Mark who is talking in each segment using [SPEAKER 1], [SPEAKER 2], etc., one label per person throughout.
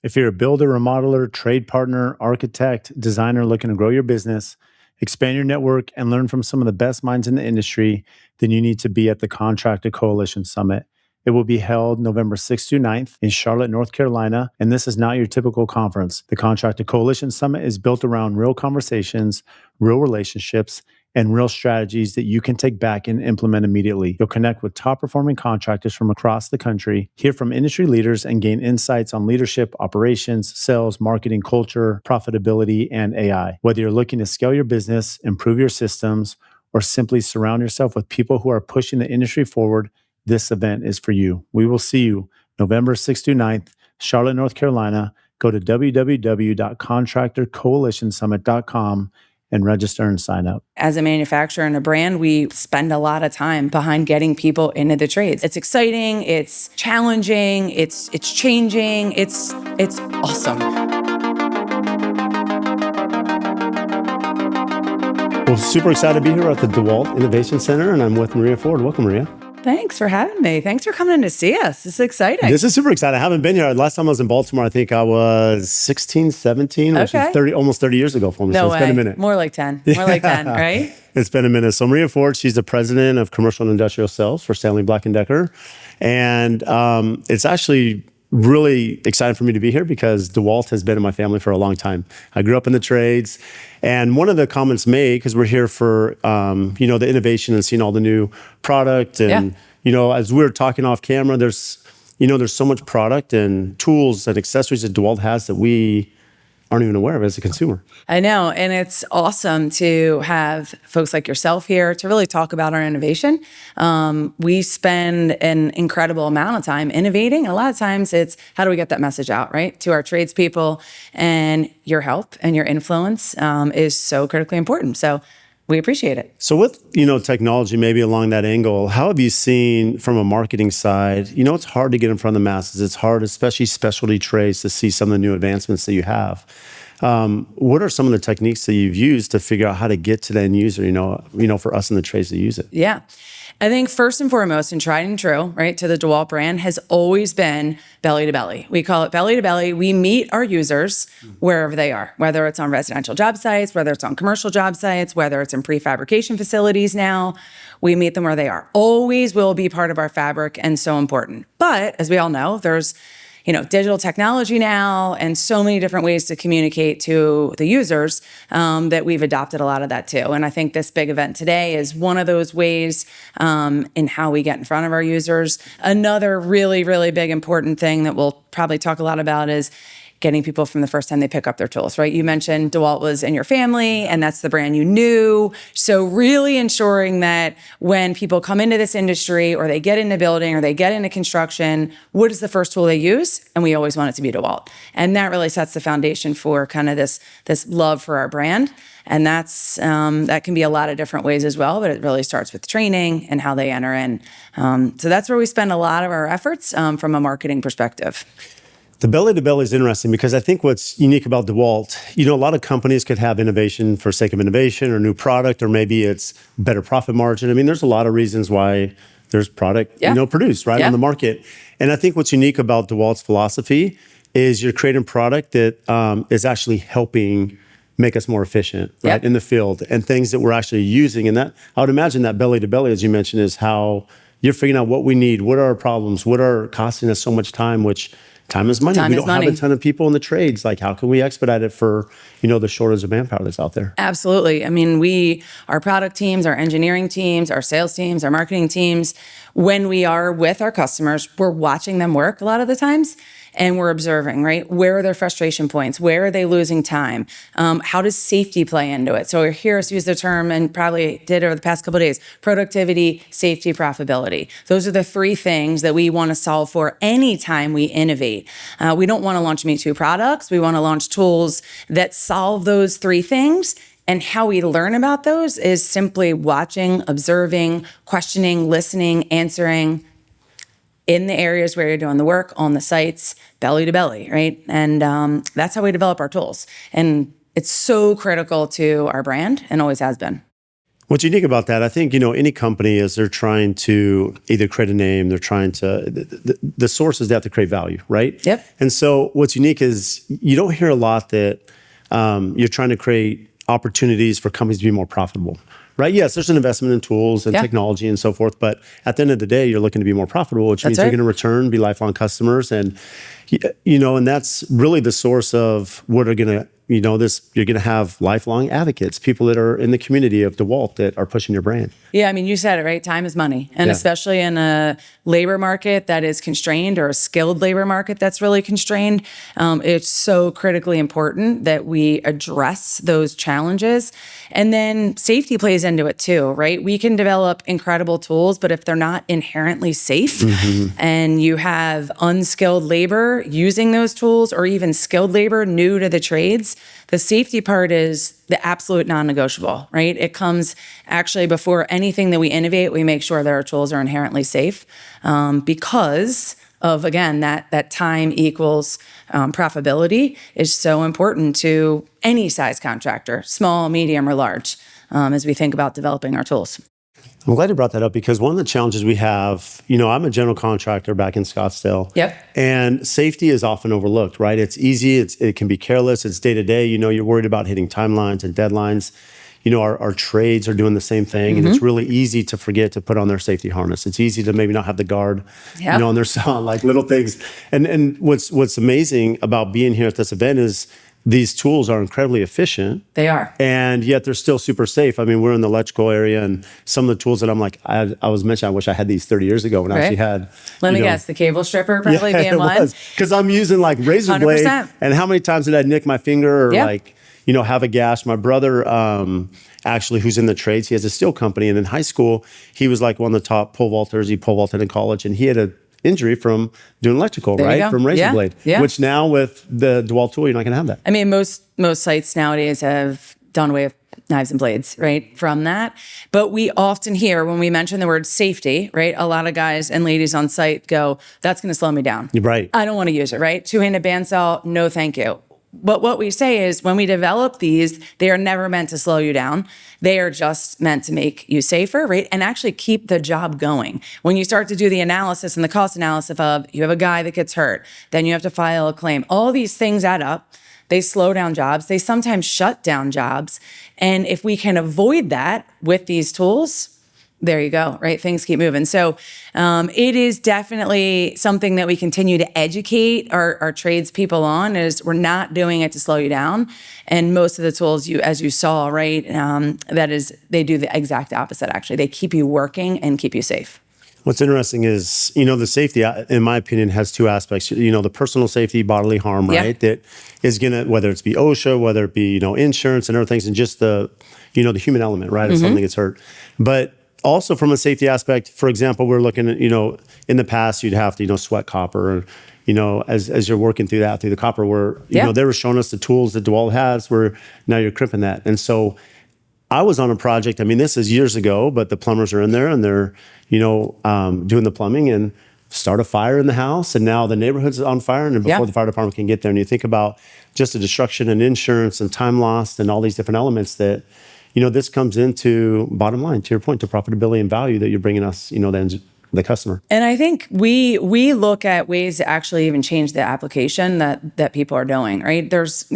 [SPEAKER 1] If you're a builder, remodeler, trade partner, architect, designer looking to grow your business, expand your network, and learn from some of the best minds in the industry, then you need to be at the Contractor Coalition Summit. It will be held November 6th through 9th in Charlotte, North Carolina, and this is not your typical conference. The Contractor Coalition Summit is built around real conversations, real relationships, and real strategies that you can take back and implement immediately. You'll connect with top-performing contractors from across the country, hear from industry leaders, and gain insights on leadership, operations, sales, marketing, culture, profitability, and AI. Whether you're looking to scale your business, improve your systems, or simply surround yourself with people who are pushing the industry forward, this event is for you. We will see you November 6th through 9th, Charlotte, North Carolina. Go to www.contractorcoalitionsummit.com and register and sign up.
[SPEAKER 2] As a manufacturer and a brand, we spend a lot of time behind getting people into the trades. It's exciting, it's challenging, it's changing, it's awesome.
[SPEAKER 1] Well, super excited to be here at the DeWalt Innovation Center, and I'm with Maria Ford. Welcome, Maria.
[SPEAKER 2] Thanks for having me. Thanks for coming in to see us. This is exciting.
[SPEAKER 1] This is super exciting. I haven't been here. Last time I was in Baltimore, I think I was 16, 17, which is almost 30 years ago for me.
[SPEAKER 2] No
[SPEAKER 1] so it's been a minute.
[SPEAKER 2] More like 10. More like 10, right?
[SPEAKER 1] It's been a minute. So Maria Ford, she's the president of commercial and industrial sales for Stanley Black Decker. And it's actually really exciting for me to be here because DeWalt has been in my family for a long time. I grew up in the trades. And one of the comments made, because we're here for, the innovation and seeing all the new product. And, as we were talking off camera, there's so much product and tools and accessories that DeWalt has that we aren't even aware of as a consumer.
[SPEAKER 2] I know. And it's awesome to have folks like yourself here to really talk about our innovation. We spend an incredible amount of time innovating. A lot of times it's how do we get that message out, right? To our tradespeople, and your help and your influence is so critically important. So we appreciate it.
[SPEAKER 1] So with, technology, maybe along that angle, how have you seen from a marketing side, it's hard to get in front of the masses. It's hard, especially specialty trades, to see some of the new advancements that you have. What are some of the techniques that you've used to figure out how to get to the end user, for us in the trades to use it?
[SPEAKER 2] Yeah. I think first and foremost, and tried and true, right, to the DeWalt brand has always been belly to belly. We call it belly to belly. We meet our users wherever they are, whether it's on residential job sites, whether it's on commercial job sites, whether it's in prefabrication facilities now, we meet them where they are. Always will be part of our fabric and so important. But as we all know, there's digital technology now and so many different ways to communicate to the users that we've adopted a lot of that too. And I think this big event today is one of those ways in how we get in front of our users. Another really, really big important thing that we'll probably talk a lot about is getting people from the first time they pick up their tools, right? You mentioned DeWalt was in your family and that's the brand you knew. So really ensuring that when people come into this industry or they get into building or they get into construction, what is the first tool they use? And we always want it to be DeWalt. And that really sets the foundation for kind of this love for our brand. And that can be a lot of different ways as well, but it really starts with training and how they enter in. So that's where we spend a lot of our efforts from a marketing perspective.
[SPEAKER 1] The belly to belly is interesting because I think what's unique about DeWalt, a lot of companies could have innovation for sake of innovation or new product, or maybe it's better profit margin. I mean, there's a lot of reasons why there's product, produced on the market. And I think what's unique about DeWalt's philosophy is you're creating product that is actually helping make us more efficient, right, in the field, and things that we're actually using. And that, I would imagine that belly to belly, as you mentioned, is how you're figuring out what we need, what are our problems, what are costing us so much time, which time is money. We don't have a ton of people in the trades. Like, how can we expedite it for, the shortage of manpower that's out there?
[SPEAKER 2] Absolutely. I mean, our product teams, our engineering teams, our sales teams, our marketing teams, when we are with our customers, we're watching them work a lot of the times. And we're observing, right? Where are their frustration points? Where are they losing time? How does safety play into it? So you'll hear us use the term, and probably did over the past couple of days, productivity, safety, profitability. Those are the three things that we want to solve for anytime we innovate. We don't want to launch me-too products. We want to launch tools that solve those three things. And how we learn about those is simply watching, observing, questioning, listening, answering, in the areas where you're doing the work, on the sites, belly to belly, right? And that's how we develop our tools. And it's so critical to our brand and always has been.
[SPEAKER 1] What's unique about that, I think, any company, is they're trying to either create a name, they're trying to, the source is they have to create value, right?
[SPEAKER 2] Yep.
[SPEAKER 1] And so what's unique is you don't hear a lot that you're trying to create opportunities for companies to be more profitable, right? Yes, there's an investment in tools and technology and so forth, but at the end of the day, you're looking to be more profitable, which means you're going to return, be lifelong customers. And, and that's really the source of what are going to, you're going to have lifelong advocates, people that are in the community of DeWalt that are pushing your brand.
[SPEAKER 2] Yeah, I mean, you said it, right? Time is money. And especially in a labor market that is constrained, or a skilled labor market that's really constrained, it's so critically important that we address those challenges. And then safety plays into it too, right? We can develop incredible tools, but if they're not inherently safe, and you have unskilled labor using those tools, or even skilled labor new to the trades, the safety part is the absolute non-negotiable, right? It comes actually before anything that we innovate. We make sure that our tools are inherently safe, because of, again, that time equals profitability is so important to any size contractor, small, medium, or large, as we think about developing our tools.
[SPEAKER 1] I'm glad you brought that up, because one of the challenges we have, I'm a general contractor back in Scottsdale.
[SPEAKER 2] Yep.
[SPEAKER 1] And safety is often overlooked, right? It's easy. It can be careless. It's day to day. You're worried about hitting timelines and deadlines. Our trades are doing the same thing. And it's really easy to forget to put on their safety harness. It's easy to maybe not have the guard, on their side, like little things. And what's amazing about being here at this event is these tools are incredibly efficient.
[SPEAKER 2] They are.
[SPEAKER 1] And yet they're still super safe. I mean, we're in the electrical area, and some of the tools that I'm like, I was mentioning, I wish I had these 30 years ago when I actually had.
[SPEAKER 2] Let me guess, the cable stripper probably being one.
[SPEAKER 1] Because I'm using like razor
[SPEAKER 2] 100%.
[SPEAKER 1] blade. And how many times did I nick my finger or have a gash? My brother, actually, who's in the trades, he has a steel company. And in high school, he was like one of the top pole vaulters. He pole vaulted in college, and he had a injury from doing electrical, right? From razor blade, which now with the DeWalt tool, you're not going to have that.
[SPEAKER 2] I mean, most sites nowadays have done away with knives and blades, right, from that. But we often hear, when we mention the word safety, right, a lot of guys and ladies on site go, that's going to slow me down.
[SPEAKER 1] You're right.
[SPEAKER 2] I don't want to use it, right? Two-handed bandsaw, no thank you. But what we say is, when we develop these, they are never meant to slow you down. They are just meant to make you safer, right? And actually keep the job going. When you start to do the analysis and the cost analysis of, you have a guy that gets hurt, then you have to file a claim. All these things add up. They slow down jobs. They sometimes shut down jobs. And if we can avoid that with these tools, there you go, right? Things keep moving. So it is definitely something that we continue to educate our tradespeople on, is we're not doing it to slow you down. And most of the tools, as you saw, right, they do the exact opposite, actually. They keep you working and keep you safe.
[SPEAKER 1] What's interesting is, the safety, in my opinion, has two aspects. The personal safety, bodily harm, right? That is going to, whether it's be OSHA, whether it be, insurance and other things, and just the human element, right? If something gets hurt. But also from a safety aspect, for example, we're looking at, in the past, you'd have to, sweat copper, as you're working through the copper, where, they were showing us the tools that DeWalt has, where now you're crimping that. And so I was on a project, I mean, this is years ago, but the plumbers are in there and they're, doing the plumbing, and start a fire in the house, and now the neighborhood's on fire, and before the fire department can get there. And you think about just the destruction and insurance and time lost and all these different elements that, this comes into, bottom line, to your point, to profitability and value that you're bringing us, the customer.
[SPEAKER 2] And I think we look at ways to actually even change the application that people are doing, right? There's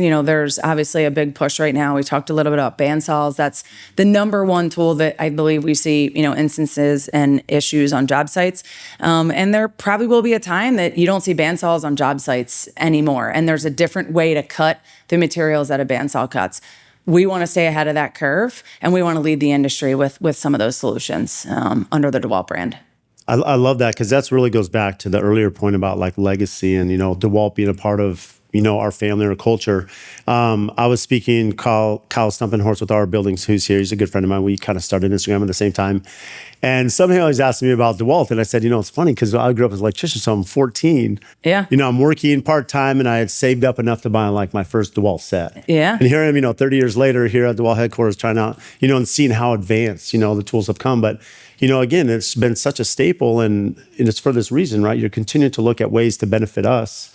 [SPEAKER 2] obviously a big push right now. We talked a little bit about bandsaws. That's the number one tool that I believe we see, instances and issues on job sites. And there probably will be a time that you don't see bandsaws on job sites anymore. And there's a different way to cut the materials that a bandsaw cuts. We want to stay ahead of that curve, and we want to lead the industry with some of those solutions under the DeWalt brand.
[SPEAKER 1] I love that, because that's really goes back to the earlier point about like legacy and, DeWalt being a part of, our family or culture. I was speaking, Kyle Stumpenhorst with our buildings, who's here. He's a good friend of mine. We kind of started Instagram at the same time. And somehow he was asking me about DeWalt. And I said, it's funny, because I grew up as an electrician, so I'm 14.
[SPEAKER 2] Yeah.
[SPEAKER 1] I'm working part-time, and I had saved up enough to buy like my first DeWalt set.
[SPEAKER 2] Yeah.
[SPEAKER 1] And here I am, 30 years later here at DeWalt headquarters, trying out, and seeing how advanced, the tools have come. But, again, it's been such a staple, and it's for this reason, right? You're continuing to look at ways to benefit us,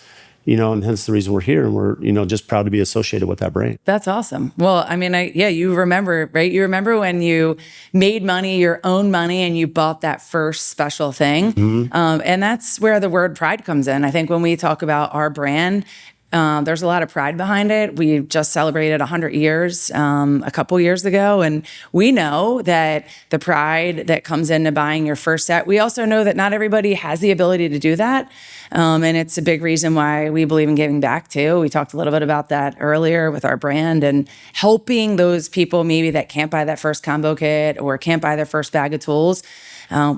[SPEAKER 1] and hence the reason we're here. And we're, just proud to be associated with that brand.
[SPEAKER 2] That's awesome. Well, I mean, you remember, right? You remember when you made money, your own money, and you bought that first special thing. And that's where the word pride comes in. I think when we talk about our brand, there's a lot of pride behind it. We just celebrated 100 years a couple years ago, and we know that the pride that comes into buying your first set. We also know that not everybody has the ability to do that, and it's a big reason why we believe in giving back too. We talked a little bit about that earlier with our brand and helping those people maybe that can't buy that first combo kit or can't buy their first bag of tools.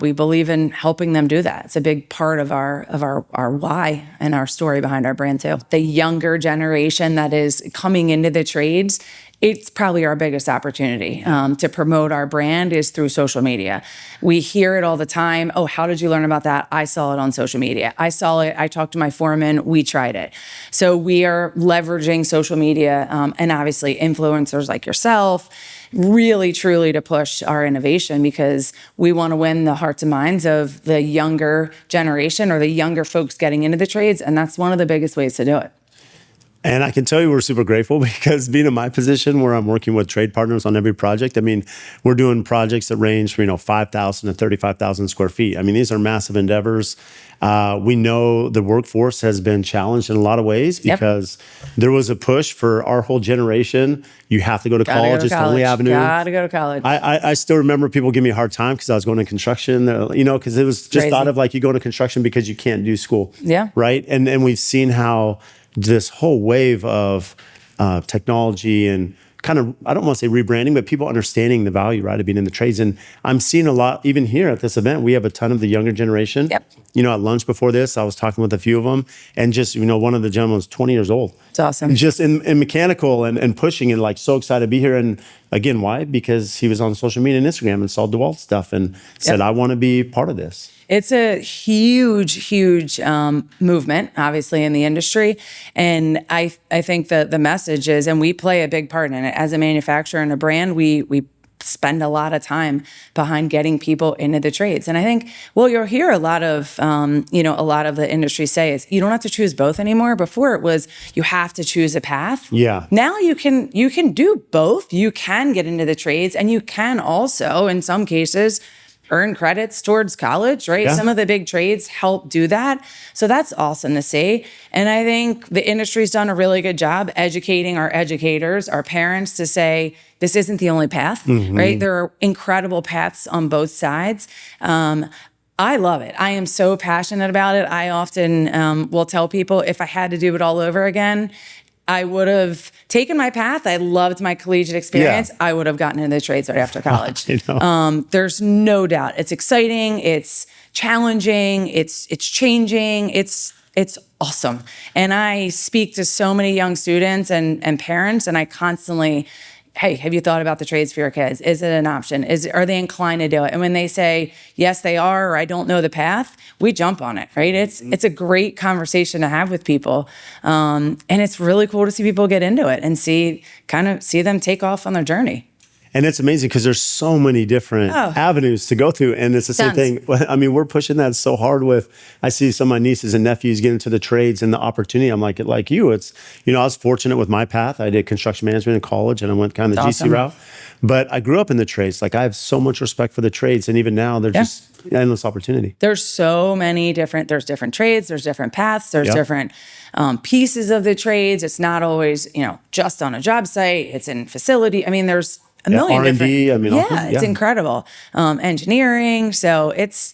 [SPEAKER 2] We believe in helping them do that. It's a big part of our why and our story behind our brand too. The younger generation that is coming into the trades, it's probably our biggest opportunity to promote our brand is through social media. We hear it all the time. Oh, how did you learn about that? I saw it on social media. I saw it. I talked to my foreman. We tried it. So we are leveraging social media and obviously influencers like yourself, really truly to push our innovation because we want to win the hearts and minds of the younger generation or the younger folks getting into the trades. And that's one of the biggest ways to do it.
[SPEAKER 1] And I can tell you we're super grateful because being in my position where I'm working with trade partners on every project, I mean, we're doing projects that range from, 5,000 to 35,000 square feet. I mean, these are massive endeavors. We know the workforce has been challenged in a lot of ways because there was a push for our whole generation. You have to go to college. It's the only avenue.
[SPEAKER 2] Gotta go to college.
[SPEAKER 1] I still remember people give me a hard time because I was going to construction, because it was just thought of like you go to construction because you can't do school.
[SPEAKER 2] Yeah.
[SPEAKER 1] Right. And we've seen how this whole wave of technology and kind of, I don't want to say rebranding, but people understanding the value, right, of being in the trades. And I'm seeing a lot, even here at this event, we have a ton of the younger generation.
[SPEAKER 2] Yep.
[SPEAKER 1] At lunch before this, I was talking with a few of them and just, one of the gentlemen was 20 years old.
[SPEAKER 2] It's awesome.
[SPEAKER 1] Just in mechanical and pushing and like so excited to be here. And again, why? Because he was on social media and Instagram and saw DeWalt stuff and said, I want to be part of this.
[SPEAKER 2] It's a huge movement, obviously, in the industry. And I think that the message is, and we play a big part in it. As a manufacturer and a brand, we spend a lot of time behind getting people into the trades. And I think, you'll hear a lot of the industry say is you don't have to choose both anymore. Before it was you have to choose a path.
[SPEAKER 1] Yeah.
[SPEAKER 2] Now you can do both. You can get into the trades and you can also, in some cases, earn credits towards college, right?
[SPEAKER 1] Yeah.
[SPEAKER 2] Some of the big trades help do that. So that's awesome to see. And I think the industry's done a really good job educating our educators, our parents to say, this isn't the only path, right? There are incredible paths on both sides. I love it. I am so passionate about it. I often will tell people if I had to do it all over again, I would have taken my path. I loved my collegiate experience. I would have gotten into the trades right after college. There's no doubt. It's exciting. It's challenging. It's changing. It's awesome. And I speak to so many young students and parents, and I constantly, hey, have you thought about the trades for your kids? Is it an option? Are they inclined to do it? And when they say, yes, they are, or I don't know the path, we jump on it, right? It's a great conversation to have with people. And it's really cool to see people get into it and see them take off on their journey.
[SPEAKER 1] And it's amazing because there's so many different avenues to go through. And it's the same thing. I mean, we're pushing that so hard I see some of my nieces and nephews get into the trades and the opportunity. I'm like you, it's, I was fortunate with my path. I did construction management in college and I went kind of the GC route. But I grew up in the trades. Like I have so much respect for the trades. And even now they're just endless opportunity.
[SPEAKER 2] There's so many there's different trades, there's different paths, there's different pieces of the trades. It's not always, just on a job site. It's in facility. I mean, there's a million
[SPEAKER 1] R&D,
[SPEAKER 2] different. It's incredible. Engineering. So it's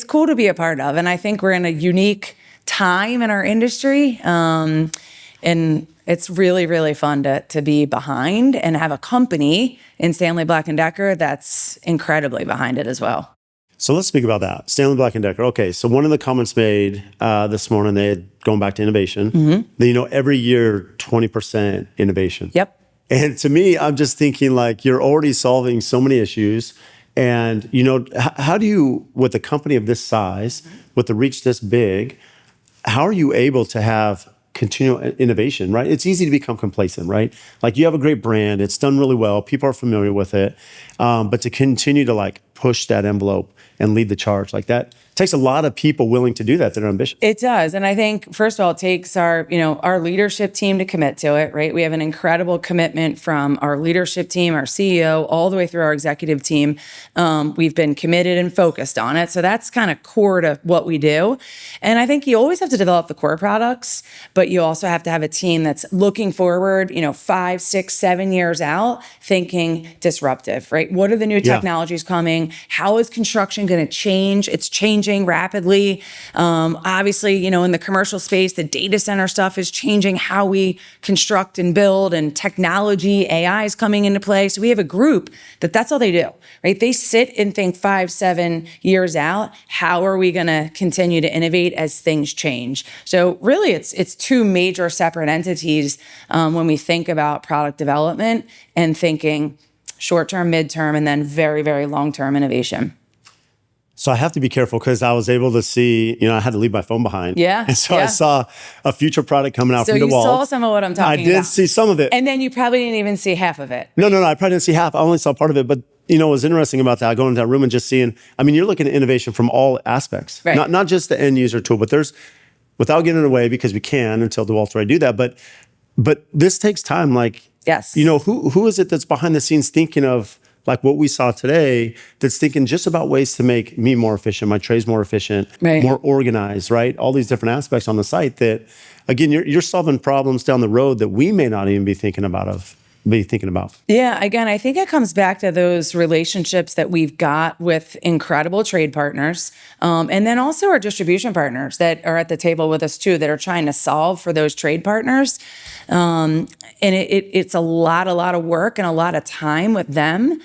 [SPEAKER 2] cool to be a part of. And I think we're in a unique time in our industry. And it's really, really fun to be behind and have a company in Stanley Black Decker that's incredibly behind it as well.
[SPEAKER 1] So let's speak about that. Stanley Black Decker. Okay, so one of the comments made this morning, they had going back to innovation. That, every year, 20% innovation.
[SPEAKER 2] Yep.
[SPEAKER 1] And to me, I'm just thinking like you're already solving so many issues. And, how do you, with a company of this size, with the reach this big, how are you able to have continual innovation, right? It's easy to become complacent, right? Like you have a great brand, it's done really well, people are familiar with it, but to continue to like push that envelope and lead the charge like that, takes a lot of people willing to do that are ambitious.
[SPEAKER 2] It does. And I think, first of all, it takes our leadership team to commit to it, right? We have an incredible commitment from our leadership team, our CEO, all the way through our executive team. We've been committed and focused on it. So that's kind of core to what we do. And I think you always have to develop the core products, but you also have to have a team that's looking forward, 5, 6, 7 years out, thinking disruptive, right? What are the new technologies coming? How is construction going to change? It's changing rapidly. Obviously, in the commercial space, the data center stuff is changing how we construct and build, and technology, AI is coming into play. So we have a group that's all they do, right? They sit and think 5, 7 years out. How are we going to continue to innovate as things change? So really, it's two major separate entities when we think about product development and thinking short-term, mid-term, and then very, very long-term innovation.
[SPEAKER 1] So I have to be careful because I was able to see, I had to leave my phone behind.
[SPEAKER 2] Yeah.
[SPEAKER 1] And so I saw a future product coming out from DeWalt. So
[SPEAKER 2] you saw some of what I'm talking about.
[SPEAKER 1] I did see some of it.
[SPEAKER 2] And then you probably didn't even see half of it.
[SPEAKER 1] No, I probably didn't see half. I only saw part of it. But, what was interesting about that, going into that room and just seeing, you're looking at innovation from all aspects.
[SPEAKER 2] Right.
[SPEAKER 1] Not just the end user tool, but there's, without getting away, because we can until DeWalt's ready to do that. But this takes time.
[SPEAKER 2] Yes.
[SPEAKER 1] Who is it that's behind the scenes thinking of, like what we saw today, that's thinking just about ways to make me more efficient, my trades more efficient,
[SPEAKER 2] right,
[SPEAKER 1] more organized, right? All these different aspects on the site that, again, you're solving problems down the road that we may not even be thinking about.
[SPEAKER 2] Yeah, again, I think it comes back to those relationships that we've got with incredible trade partners, and then also our distribution partners that are at the table with us too, that are trying to solve for those trade partners. And it's a lot of work and a lot of time with them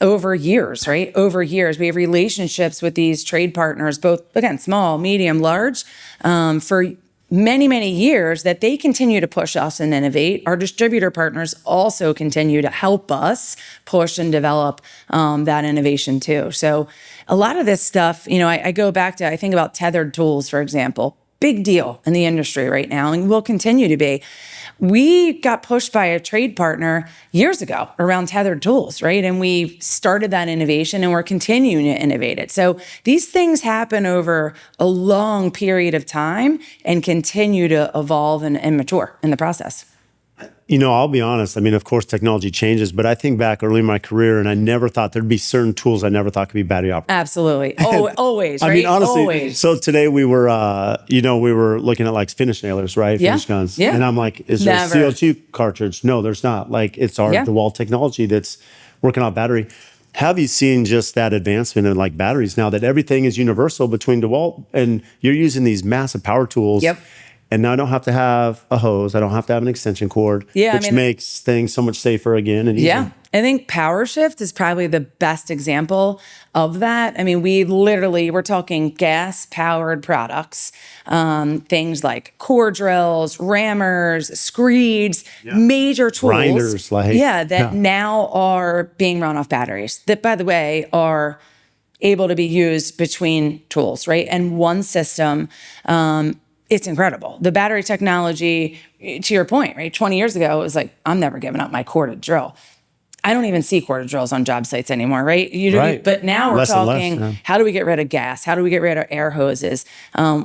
[SPEAKER 2] over years, right? Over years. We have relationships with these trade partners, both, again, small, medium, large, for many, many years, that they continue to push us and innovate. Our distributor partners also continue to help us push and develop that innovation too. So a lot of this stuff, I go back to, I think about tethered tools, for example. Big deal in the industry right now, and will continue to be. We got pushed by a trade partner years ago around tethered tools, right? And we started that innovation, and we're continuing to innovate it. So these things happen over a long period of time and continue to evolve and mature in the process.
[SPEAKER 1] I'll be honest. Of course, technology changes, but I think back early in my career, and I never thought there'd be certain tools I never thought could be battery operated.
[SPEAKER 2] Absolutely. Always, right?
[SPEAKER 1] Honestly,
[SPEAKER 2] always.
[SPEAKER 1] So today we were, we were looking at finish nailers, right?
[SPEAKER 2] Yeah.
[SPEAKER 1] Finish guns.
[SPEAKER 2] Yeah.
[SPEAKER 1] And I'm like, is there a CO2 cartridge? No, there's not. It's our DeWalt technology that's working on battery. Have you seen just that advancement in batteries now that everything is universal between DeWalt, and you're using these massive power tools?
[SPEAKER 2] Yep.
[SPEAKER 1] And now I don't have to have a hose. I don't have to have an extension cord, which makes things so much safer again and easier.
[SPEAKER 2] Yeah. I think PowerShift is probably the best example of that. We're talking gas-powered products, things like core drills, rammers, screeds, major tools.
[SPEAKER 1] Grinders,
[SPEAKER 2] that now are being run off batteries that, by the way, are able to be used between tools, right? And one system. It's incredible. The battery technology, to your point, right? 20 years ago, it was like, I'm never giving up my corded drill. I don't even see corded drills on job sites anymore, right? But now we're talking, how do we get rid of gas? How do we get rid of air hoses?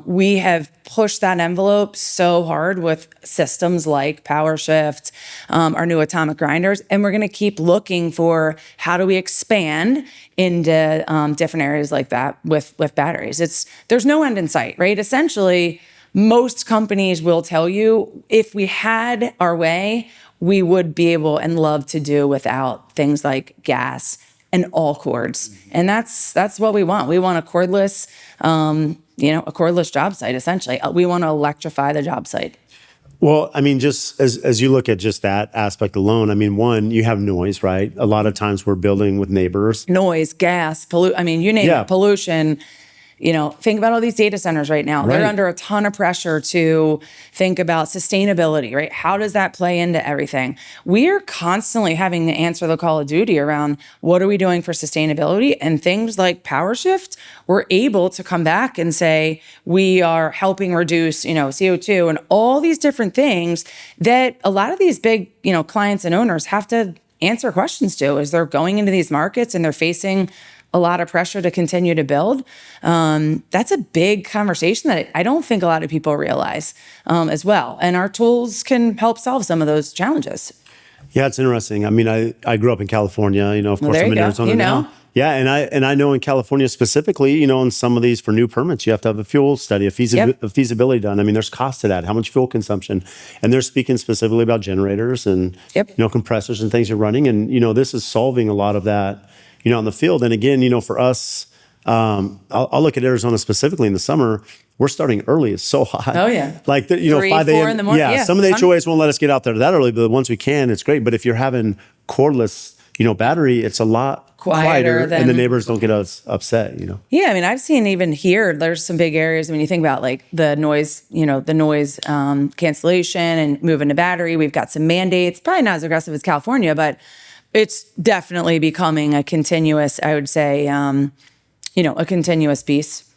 [SPEAKER 2] We have pushed that envelope so hard with systems like PowerShift, our new atomic grinders, and we're going to keep looking for how do we expand into different areas like that with batteries. There's no end in sight, right? Essentially, most companies will tell you, if we had our way, we would be able and love to do without things like gas and all cords. And that's what we want. We want a cordless, a cordless job site, essentially. We want to electrify the job site.
[SPEAKER 1] Well, just as you look at just that aspect alone, one, you have noise, right? A lot of times we're building with neighbors.
[SPEAKER 2] Noise, gas, you name it, pollution. Think about all these data centers right now. Right. They're under a ton of pressure to think about sustainability, right? How does that play into everything? We are constantly having to answer the call of duty around what are we doing for sustainability, and things like PowerShift, we're able to come back and say, we are helping reduce, CO2 and all these different things that a lot of these big, clients and owners have to answer questions to as they're going into these markets and they're facing a lot of pressure to continue to build. That's a big conversation that I don't think a lot of people realize as well. And our tools can help solve some of those challenges.
[SPEAKER 1] Yeah, it's interesting. I mean, I grew up in California, of course I'm in Arizona now. Yeah, and I know in California specifically, in some of these for new permits, you have to have a fuel study, a feasibility done. I mean, there's cost to that. How much fuel consumption? And they're speaking specifically about generators and compressors and things you're running. And this is solving a lot of that, on the field. And again, for us, I'll look at Arizona specifically in the summer. We're starting early. It's so hot.
[SPEAKER 2] Oh yeah,
[SPEAKER 1] like
[SPEAKER 2] 3,
[SPEAKER 1] 5
[SPEAKER 2] 4 in the morning.
[SPEAKER 1] Yeah, some of the HOAs won't let us get out there that early, but once we can, it's great. But if you're having cordless, battery, it's a lot quieter and the neighbors don't get us upset.
[SPEAKER 2] Yeah, I mean, I've seen even here, there's some big areas when you think about like the noise, cancellation and moving to battery. We've got some mandates, probably not as aggressive as California, but it's definitely becoming a continuous, I would say, a continuous piece.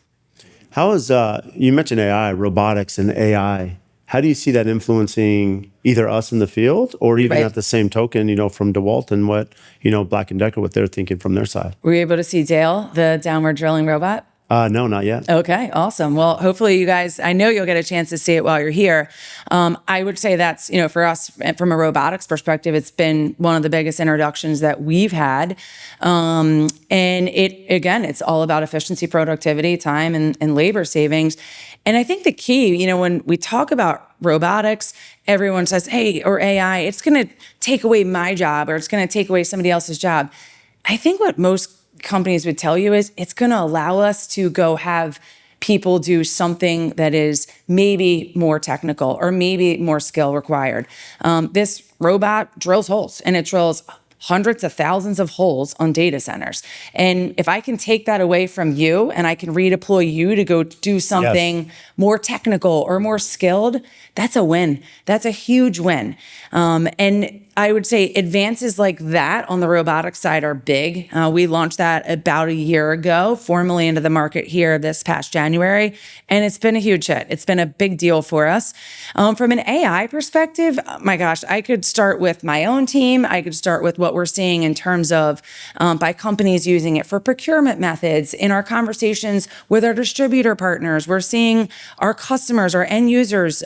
[SPEAKER 1] How is, you mentioned AI, robotics and AI. How do you see that influencing either us in the field or even at the same token, from DeWalt and what, Black & Decker, what they're thinking from their side?
[SPEAKER 2] Were you able to see Dale, the downward drilling robot?
[SPEAKER 1] No, not yet.
[SPEAKER 2] Okay, awesome. Well, hopefully you guys, I know you'll get a chance to see it while you're here. I would say that's, for us, from a robotics perspective, it's been one of the biggest introductions that we've had. And it's all about efficiency, productivity, time, and labor savings. And I think the key, when we talk about robotics, everyone says, hey, or AI, it's going to take away my job or it's going to take away somebody else's job. I think what most companies would tell you is it's going to allow us to go have people do something that is maybe more technical or maybe more skill required. This robot drills holes, and it drills hundreds of thousands of holes on data centers. And if I can take that away from you and I can redeploy you to go do something more technical or more skilled, that's a win. That's a huge win. And I would say advances like that on the robotics side are big. We launched that about a year ago, formally into the market here this past January, and it's been a huge hit. It's been a big deal for us. From an AI perspective, my gosh, I could start with my own team. I could start with what we're seeing in terms of by companies using it for procurement methods. In our conversations with our distributor partners, we're seeing our customers, our end users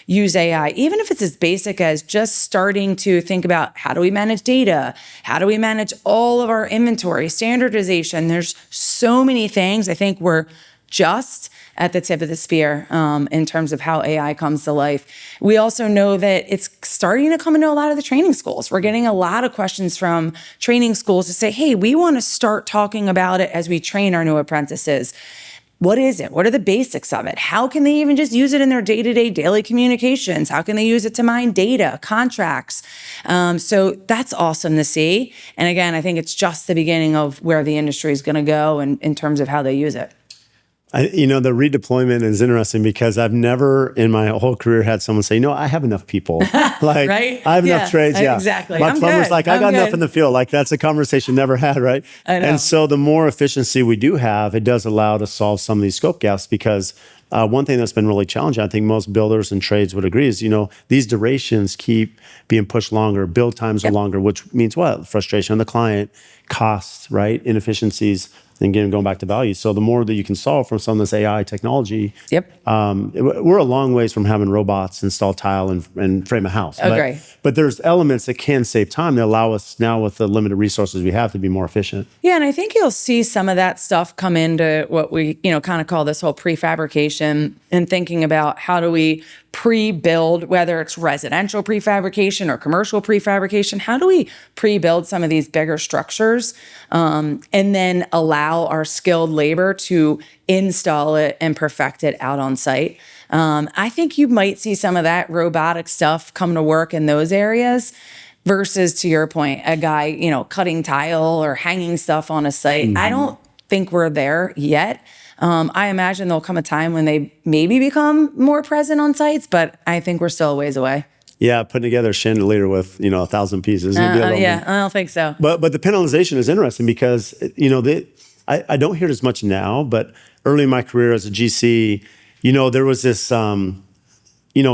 [SPEAKER 2] use AI, even if it's as basic as just starting to think about how do we manage data? How do we manage all of our inventory, standardization? There's so many things. I think we're just at the tip of the spear in terms of how AI comes to life. We also know that it's starting to come into a lot of the training schools. We're getting a lot of questions from training schools to say, hey, we want to start talking about it as we train our new apprentices. What is it? What are the basics of it? How can they even just use it in their day-to-day daily communications? How can they use it to mine data, contracts? So that's awesome to see. And again, I think it's just the beginning of where the industry is going to go and in terms of how they use it.
[SPEAKER 1] The redeployment is interesting because I've never in my whole career had someone say, I have enough people. Like,
[SPEAKER 2] right?
[SPEAKER 1] I have enough trades. Yeah,
[SPEAKER 2] exactly.
[SPEAKER 1] My plumber's like, I got enough in the field. Like, that's a conversation never had, right?
[SPEAKER 2] I know.
[SPEAKER 1] And so the more efficiency we do have, it does allow to solve some of these scope gaps because one thing that's been really challenging, I think most builders and trades would agree, is, these durations keep being pushed longer, build times are longer, which means what? Frustration on the client, costs, right? Inefficiencies. And again, going back to value. So the more that you can solve from some of this AI technology, we're a long ways from having robots install tile and frame a house. But there's elements that can save time that allow us now with the limited resources we have to be more efficient.
[SPEAKER 2] Yeah, and I think you'll see some of that stuff come into what we, kind of call this whole prefabrication and thinking about how do we pre-build, whether it's residential prefabrication or commercial prefabrication, how do we pre-build some of these bigger structures and then allow our skilled labor to install it and perfect it out on site? I think you might see some of that robotic stuff come to work in those areas versus, to your point, a guy, cutting tile or hanging stuff on a site. I don't think we're there yet. I imagine there'll come a time when they maybe become more present on sites, but I think we're still a ways away.
[SPEAKER 1] Yeah, putting together a chandelier with 1,000 pieces.
[SPEAKER 2] I don't think so.
[SPEAKER 1] But the penalization is interesting because I don't hear it as much now. But early in my career as a GC, there was this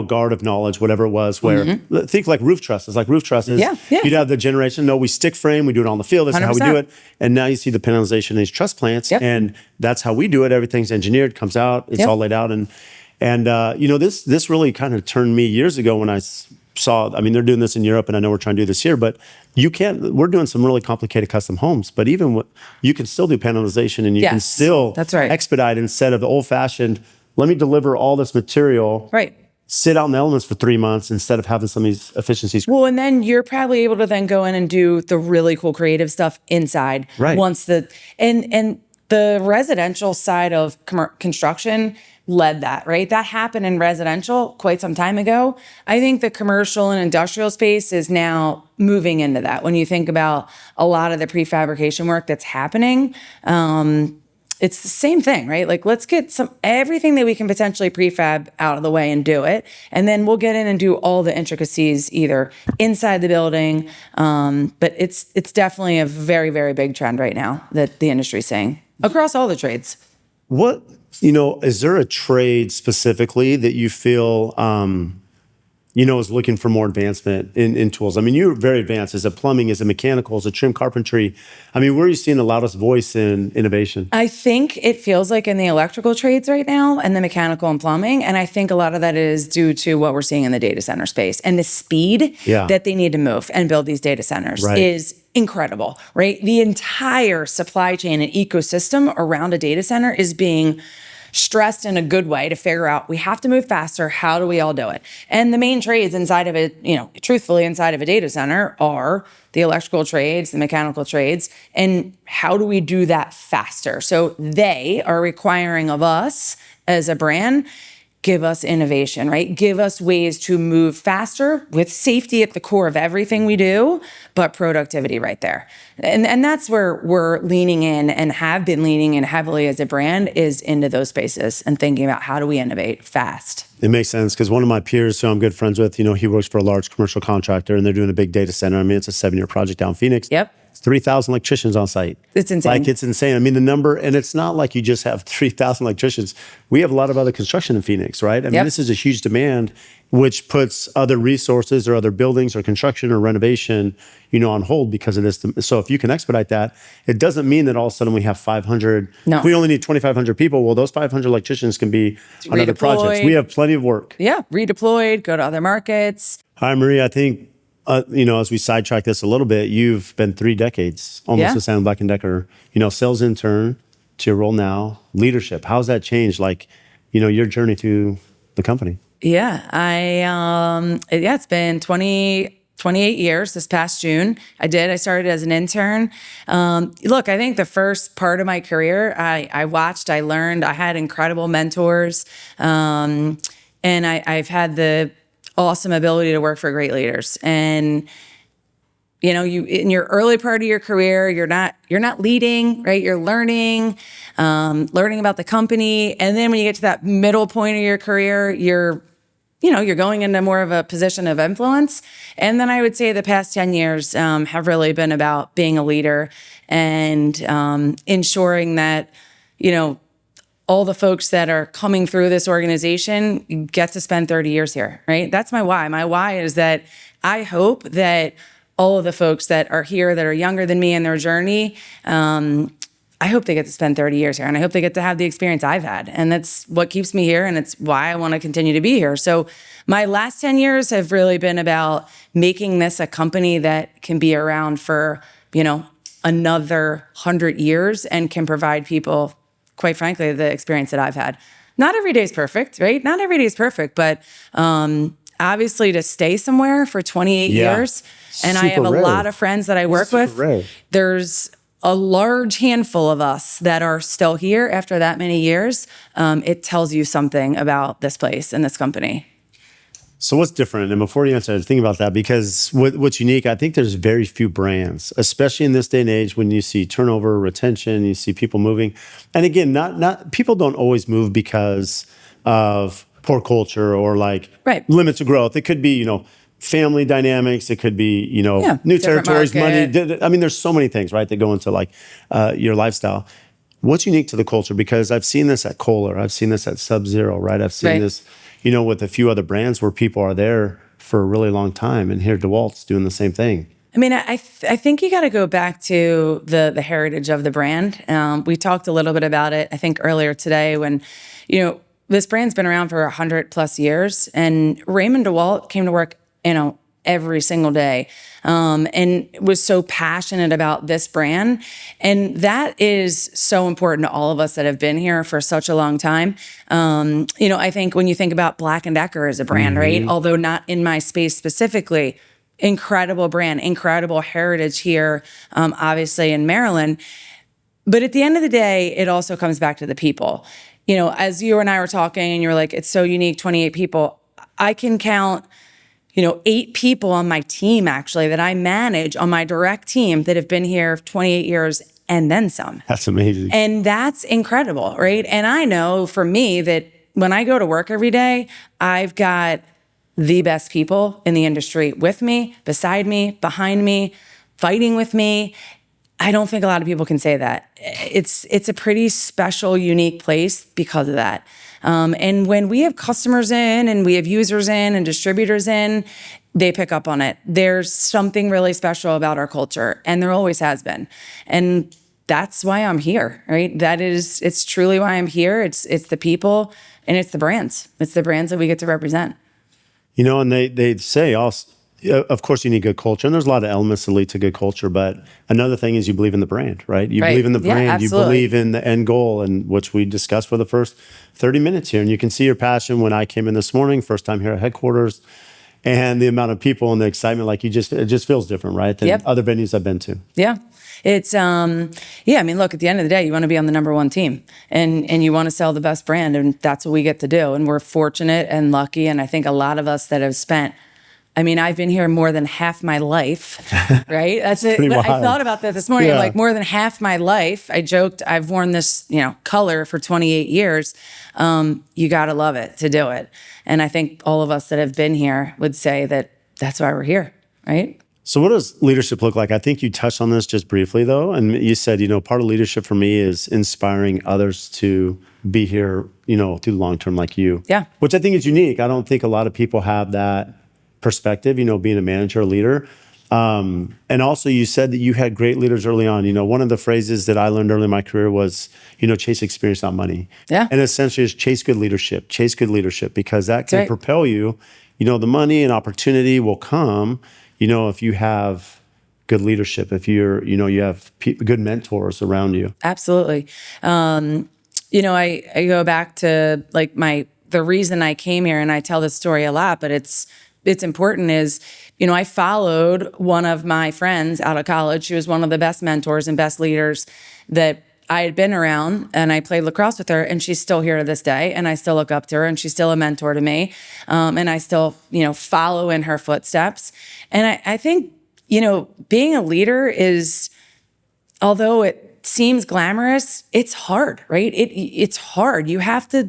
[SPEAKER 1] guard of knowledge, whatever it was, where think like roof trusses.
[SPEAKER 2] Yeah.
[SPEAKER 1] You'd have the generation, no, we stick frame, we do it on the field, that's how we do it. And now you see the panelization in these truss plants, and that's how we do it. Everything's engineered, comes out, it's all laid out. And this really kind of turned me years ago when I saw, they're doing this in Europe, and I know we're trying to do this here, but we're doing some really complicated custom homes, but you can still do panelization, and you can still expedite instead of the old fashioned, let me deliver all this material.
[SPEAKER 2] Right.
[SPEAKER 1] Sit out in the elements for 3 months instead of having some of these efficiencies.
[SPEAKER 2] Well, and then you're probably able to then go in and do the really cool creative stuff inside.
[SPEAKER 1] Right.
[SPEAKER 2] Once and the residential side of construction led that, right? That happened in residential quite some time ago. I think the commercial and industrial space is now moving into that. When you think about a lot of the prefabrication work that's happening, it's the same thing, right? Like, let's get everything that we can potentially prefab out of the way and do it. And then we'll get in and do all the intricacies either inside the building. But it's definitely a very, very big trend right now that the industry's seeing across all the trades.
[SPEAKER 1] Is there a trade specifically that you feel, is looking for more advancement in tools? You're very advanced. Is it plumbing? Is it mechanical? Is it trim carpentry? Where are you seeing the loudest voice in innovation?
[SPEAKER 2] I think it feels like in the electrical trades right now and the mechanical and plumbing. And I think a lot of that is due to what we're seeing in the data center space and the speed that they need to move and build these data centers is incredible, right? The entire supply chain and ecosystem around a data center is being stressed in a good way to figure out we have to move faster. How do we all do it? And the main trades inside of it, truthfully inside of a data center are the electrical trades, the mechanical trades, and how do we do that faster? So they are requiring of us as a brand, give us innovation, right? Give us ways to move faster with safety at the core of everything we do, but productivity right there. And that's where we're leaning in and have been leaning in heavily as a brand is into those spaces and thinking about how do we innovate fast.
[SPEAKER 1] It makes sense because one of my peers who I'm good friends with, he works for a large commercial contractor and they're doing a big data center. It's a 7-year project down in Phoenix.
[SPEAKER 2] Yep.
[SPEAKER 1] 3,000 electricians on site.
[SPEAKER 2] It's insane.
[SPEAKER 1] It's insane. The number, and it's not like you just have 3,000 electricians. We have a lot of other construction in Phoenix, right? This is a huge demand, which puts other resources or other buildings or construction or renovation, on hold because of this. So if you can expedite that, it doesn't mean that all of a sudden we have 500.
[SPEAKER 2] No.
[SPEAKER 1] We only need 2,500 people. Well, those 500 electricians can be on other projects. We have plenty of work.
[SPEAKER 2] Yeah, redeployed, go to other markets.
[SPEAKER 1] Hi, Marie. I think as we sidetrack this a little bit, you've been 3 decades almost with Stanley Black Decker, sales intern to your role now, leadership. How's that changed? Your journey through the company?
[SPEAKER 2] Yeah, it's been 28 years this past June. I started as an intern. Look, I think the first part of my career, I watched, I learned, I had incredible mentors. And I've had the awesome ability to work for great leaders. And you in your early part of your career, you're not leading, right? You're learning about the company, and then when you get to that middle point of your career, you're going into more of a position of influence. And then I would say the past 10 years have really been about being a leader and ensuring that all the folks that are coming through this organization get to spend 30 years here, right? That's my why. My why is that I hope that all of the folks that are here that are younger than me in their journey, I hope they get to spend 30 years here. And I hope they get to have the experience I've had. And that's what keeps me here. And it's why I want to continue to be here. So my last 10 years have really been about making this a company that can be around for, another 100 years and can provide people, quite frankly, the experience that I've had. Not every day is perfect, right? Not every day is perfect, but obviously to stay somewhere for 28 years, and I have a lot of friends that I work with. There's a large handful of us that are still here after that many years. It tells you something about this place and this company.
[SPEAKER 1] So what's different? And before you answer, think about that, because what's unique, I think there's very few brands, especially in this day and age when you see turnover, retention, you see people moving. And again, not people don't always move because of poor culture or limits of growth. It could be, family dynamics. It could be, new territories, money. There's so many things, right, that go into your lifestyle. What's unique to the culture? Because I've seen this at Kohler. I've seen this at Sub-Zero, right? I've seen this, with a few other brands where people are there for a really long time. And here DeWalt's doing the same thing.
[SPEAKER 2] I mean, I think you got to go back to the heritage of the brand. We talked a little bit about it, I think, earlier today when, this brand's been around for 100+ years, and Raymond DeWalt came to work, every single day, and was so passionate about this brand. And that is so important to all of us that have been here for such a long time. I think when you think about Black & Decker as a brand, right? Although not in my space specifically, incredible brand, incredible heritage here, obviously in Maryland. But at the end of the day, it also comes back to the people. As you and I were talking and you were like, it's so unique, 28 people. I can count, 8 people on my team actually that I manage on my direct team that have been here 28 years and then some.
[SPEAKER 1] That's amazing.
[SPEAKER 2] And that's incredible, right? And I know for me that when I go to work every day, I've got the best people in the industry with me, beside me, behind me, fighting with me. I don't think a lot of people can say that. It's a pretty special, unique place because of that. And when we have customers in and we have users in and distributors in, they pick up on it. There's something really special about our culture, and there always has been. And that's why I'm here, right? It's truly why I'm here. It's the people and it's the brands. It's the brands that we get to represent.
[SPEAKER 1] And they say also, of course, you need good culture, and there's a lot of elements that lead to good culture. But another thing is you believe in the brand, right? You believe in the brand. You believe in the end goal, and which we discussed for the first 30 minutes here. And you can see your passion when I came in this morning, first time here at headquarters, and the amount of people and the excitement. Like it just feels different, right? Than other venues I've been to.
[SPEAKER 2] Yeah. It's, I mean, look, at the end of the day, you want to be on the number one team and you want to sell the best brand, and that's what we get to do. And we're fortunate and lucky. And I think a lot of us that have spent, I've been here more than half my wife, right? That's it. I thought about that this morning. Like more than half my life. I joked, I've worn this, color for 28 years. You got to love it to do it. And I think all of us that have been here would say that that's why we're here, right?
[SPEAKER 1] So what does leadership look like? I think you touched on this just briefly, though. And you said, part of leadership for me is inspiring others to be here, through the long term like you.
[SPEAKER 2] Yeah.
[SPEAKER 1] Which I think is unique. I don't think a lot of people have that perspective, being a manager or leader. And also you said that you had great leaders early on. One of the phrases that I learned early in my career was, chase experience, not money.
[SPEAKER 2] Yeah.
[SPEAKER 1] And essentially it's chase good leadership, because that can propel you. The money and opportunity will come, if you have good leadership, if you're, you have good mentors around you.
[SPEAKER 2] Absolutely. I go back to the reason I came here, and I tell this story a lot, but it's important is, I followed one of my friends out of college. She was one of the best mentors and best leaders that I had been around, and I played lacrosse with her, and she's still here to this day, and I still look up to her, and she's still a mentor to me. And I still, follow in her footsteps. And I think, being a leader is, although it seems glamorous, it's hard, right? It's hard. You have to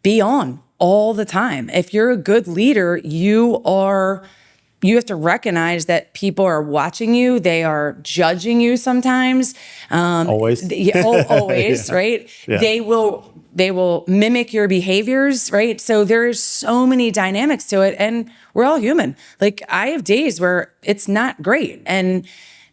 [SPEAKER 2] be on all the time. If you're a good leader, you have to recognize that people are watching you. They are judging you sometimes.
[SPEAKER 1] Always.
[SPEAKER 2] Always, yeah. Right? Yeah. They will mimic your behaviors, right? So there's so many dynamics to it, and we're all human. Like I have days where it's not great. And,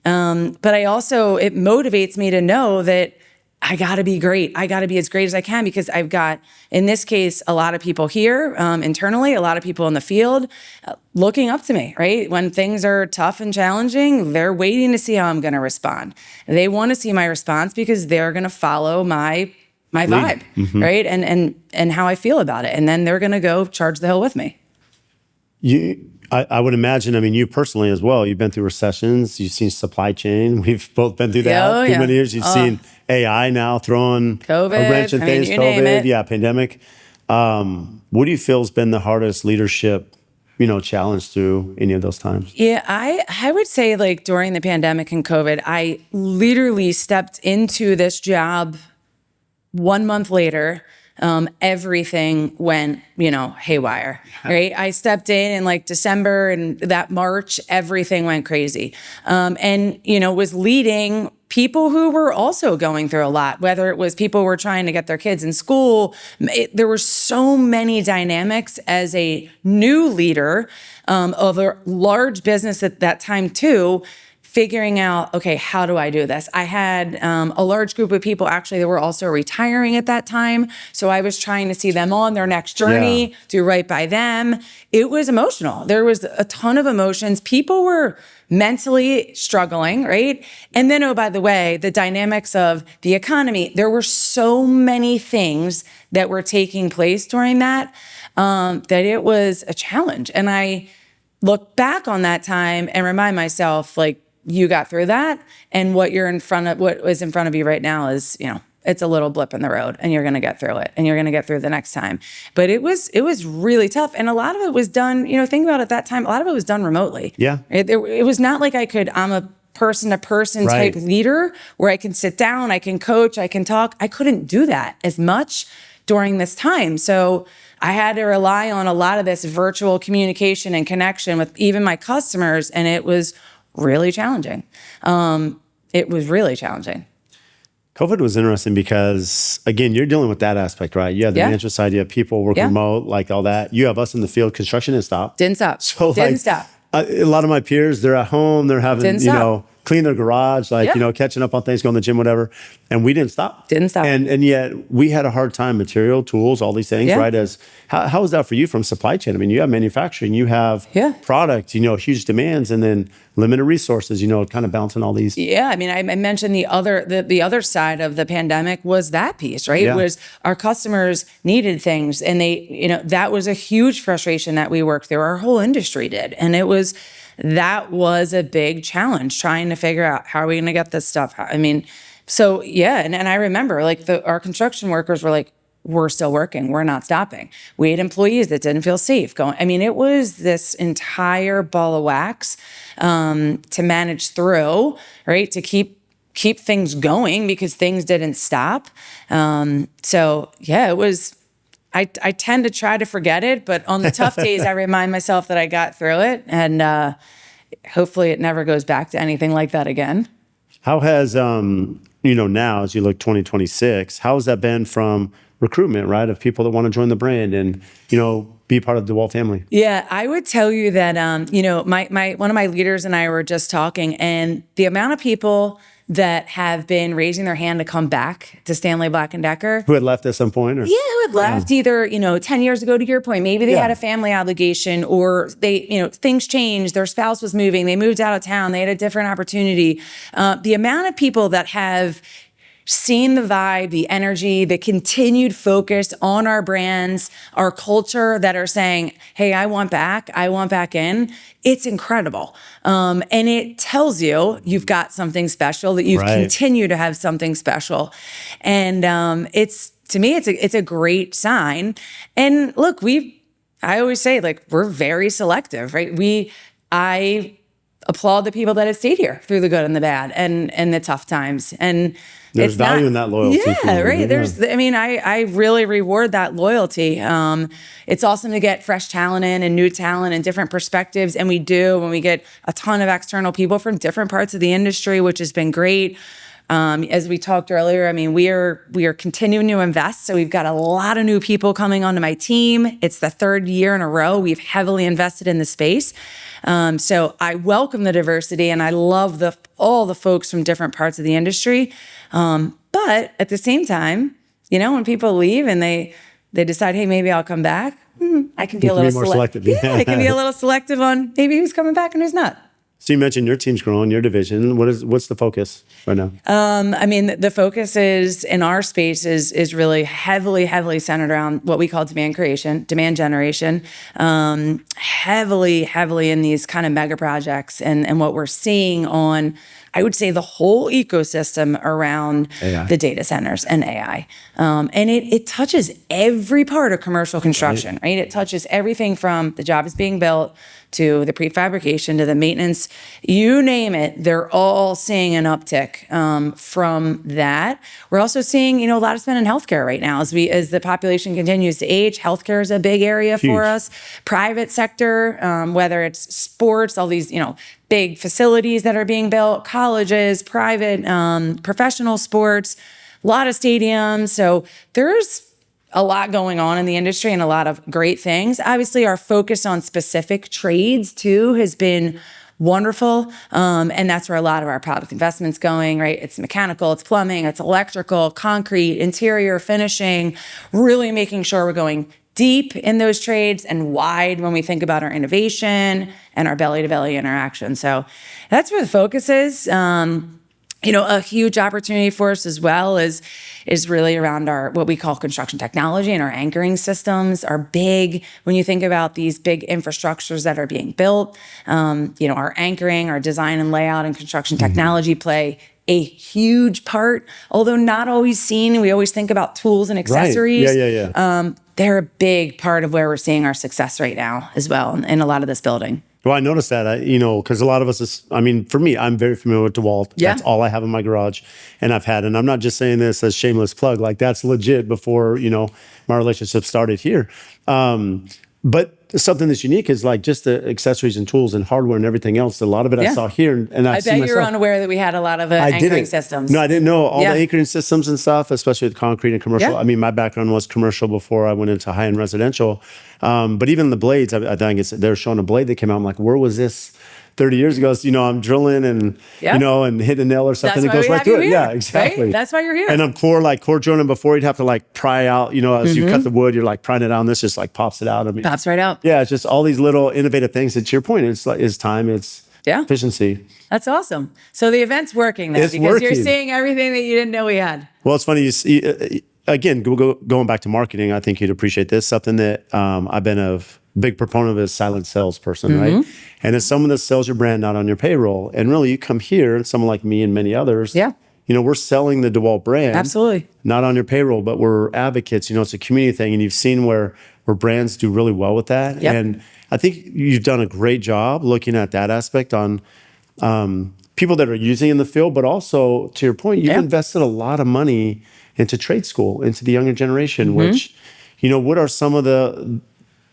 [SPEAKER 2] but it motivates me to know that I gotta be great. I gotta be as great as I can, because I've got, in this case, a lot of people here internally, a lot of people in the field looking up to me, right? When things are tough and challenging, they're waiting to see how I'm gonna respond. They wanna see my response because they're gonna follow my vibe, right? And how I feel about it. And then they're gonna go charge the hill with me.
[SPEAKER 1] I would imagine, you personally as well, you've been through recessions, you've seen supply chain. We've both been through that for many years. You've seen AI now throwing
[SPEAKER 2] COVID,
[SPEAKER 1] a wrench in things, COVID, pandemic. What do you feel has been the hardest leadership, challenge through any of those times?
[SPEAKER 2] Yeah, I would say during the pandemic and COVID, I literally stepped into this job 1 month later. Everything went, haywire, right? I stepped in December, and that March, everything went crazy. And, was leading people who were also going through a lot, whether it was people who were trying to get their kids in school. There were so many dynamics as a new leader of a large business at that time too, figuring out, okay, how do I do this? I had a large group of people actually that were also retiring at that time. So I was trying to see them on their next journey, do right by them. It was emotional. There was a ton of emotions. People were mentally struggling, right? And then, oh, by the way, the dynamics of the economy, there were so many things that were taking place during that, that it was a challenge. And I look back on that time and remind myself, like, you got through that, and what is in front of you right now is, it's a little blip in the road, and you're going to get through it, and you're going to get through the next time. But it was really tough, and a lot of it was done. Think about it, at that time, a lot of it was done remotely.
[SPEAKER 1] Yeah,
[SPEAKER 2] it was not like I'm a person-to-person type leader where I can sit down, I can coach, I can talk. I couldn't do that as much during this time, so I had to rely on a lot of this virtual communication and connection with even my customers, and it was really challenging. It was really challenging.
[SPEAKER 1] COVID was interesting because, again, you're dealing with that aspect, right? You have the management side, you have people working remote, like all that. You have us in the field. Construction didn't stop.
[SPEAKER 2] Didn't stop.
[SPEAKER 1] So
[SPEAKER 2] didn't stop.
[SPEAKER 1] A lot of my peers, they're at home, they're having, clean their garage, catching up on things, going to the gym, whatever. And we didn't stop.
[SPEAKER 2] Didn't stop.
[SPEAKER 1] And yet we had a hard time, material, tools, all these things, right? How is that for you from supply chain? I mean, you have manufacturing, you have product, huge demands, and then limited resources, kind of balancing all these.
[SPEAKER 2] Yeah, I mean, I mentioned the other side of the pandemic was that piece, right? It was our customers needed things, and they, that was a huge frustration that we worked through. Our whole industry did, and that was a big challenge, trying to figure out how are we going to get this stuff. I mean, so and I remember our construction workers were like, we're still working, we're not stopping. We had employees that didn't feel safe going. I mean, it was this entire ball of wax to manage through, right? To keep things going because things didn't stop. It was. I tend to try to forget it, but on the tough days, I remind myself that I got through it, and hopefully it never goes back to anything like that again.
[SPEAKER 1] How has, now as you look 2026, how has that been from recruitment, right, of people that want to join the brand and, be part of the DeWalt family?
[SPEAKER 2] Yeah, I would tell you that, one of my leaders and I were just talking, and the amount of people that have been raising their hand to come back to Stanley Black Decker.
[SPEAKER 1] Who had left at some point? Or?
[SPEAKER 2] Yeah, who had left either, 10 years ago, to your point. Maybe they had a family obligation, or they, things changed. Their spouse was moving. They moved out of town. They had a different opportunity. The amount of people that have seen the vibe, the energy, the continued focus on our brands, our culture, that are saying, hey, I want back in, it's incredible. And it tells you've got something special, that you've continued to have something special. And to me, it's a great sign. And look, I always say, we're very selective, right? I applaud the people that have stayed here through the good and the bad and the tough times. And
[SPEAKER 1] there's value in that loyalty.
[SPEAKER 2] Yeah, right. I really reward that loyalty. It's awesome to get fresh talent in and new talent and different perspectives. And we do when we get a ton of external people from different parts of the industry, which has been great. As we talked earlier, we are continuing to invest. So we've got a lot of new people coming onto my team. It's the third year in a row we've heavily invested in the space. So I welcome the diversity, and I love all the folks from different parts of the industry. But at the same time, when people leave and they decide, hey, maybe I'll come back, I can be a little
[SPEAKER 1] more selective.
[SPEAKER 2] Yeah, I can be a little selective on maybe who's coming back and who's not.
[SPEAKER 1] So you mentioned your team's growing, your division. What's the focus right now?
[SPEAKER 2] The focus is in our space is really heavily centered around what we call demand generation, heavily in these kind of mega projects, and what we're seeing on, I would say, the whole ecosystem around the data centers and AI. And it touches every part of commercial construction, right? It touches everything from the job is being built to the prefabrication to the maintenance, you name it, they're all seeing an uptick from that. We're also seeing, a lot of spend in healthcare right now as the population continues to age. Healthcare is a big area for us. Private sector, whether it's sports, all these, big facilities that are being built, colleges, private, professional sports, a lot of stadiums. So there's a lot going on in the industry and a lot of great things. Obviously, our focus on specific trades too has been wonderful. And that's where a lot of our product investments going, right? It's mechanical, it's plumbing, it's electrical, concrete, interior finishing, really making sure we're going deep in those trades and wide when we think about our innovation and our belly-to-belly interaction. So that's where the focus is. A huge opportunity for us as well is really around our what we call construction technology, and our anchoring systems are big. When you think about these big infrastructures that are being built, our anchoring, our design and layout and construction technology play a huge part, although not always seen. We always think about tools and accessories.
[SPEAKER 1] Right. Yeah.
[SPEAKER 2] They're a big part of where we're seeing our success right now as well in a lot of this building.
[SPEAKER 1] Well, I noticed that, because a lot of us, for me, I'm very familiar with DeWalt.
[SPEAKER 2] Yeah.
[SPEAKER 1] That's all I have in my garage. And I'm not just saying this as shameless plug, like that's legit before, my relationship started here. But something that's unique is like just the accessories and tools and hardware and everything else. A lot of it I saw here. And
[SPEAKER 2] I bet you're unaware that we had a lot of anchoring systems.
[SPEAKER 1] No, I didn't know all the anchoring systems and stuff, especially with concrete and commercial.
[SPEAKER 2] Yeah.
[SPEAKER 1] My background was commercial before I went into high-end residential. But even the blades, I think they're showing a blade that came out. I'm like, where was this 30 years ago? So, I'm drilling and, and hit a nail or something.
[SPEAKER 2] That's
[SPEAKER 1] it goes right through it. Yeah, exactly.
[SPEAKER 2] Right? That's why you're here.
[SPEAKER 1] And I'm core drilling before you'd have to like pry out, as you cut the wood, you're like prying it out and this just like pops it out.
[SPEAKER 2] Pops right out.
[SPEAKER 1] Yeah, it's just all these little innovative things. And to your point, it's time, it's efficiency.
[SPEAKER 2] That's awesome. So the event's working then because you're seeing everything that you didn't know we had.
[SPEAKER 1] Well, it's funny. You see, again, going back to marketing, I think you'd appreciate this. Something that I've been a big proponent of is silent salesperson, right? And it's someone that sells your brand not on your payroll. And really, you come here, and someone like me and many others, we're selling the DeWalt brand.
[SPEAKER 2] Absolutely.
[SPEAKER 1] Not on your payroll, but we're advocates. It's a community thing. And you've seen where brands do really well with that.
[SPEAKER 2] Yep.
[SPEAKER 1] And I think you've done a great job looking at that aspect on people that are using in the field, but also, to your point, you've invested a lot of money into trade school, into the younger generation, which, what are some of the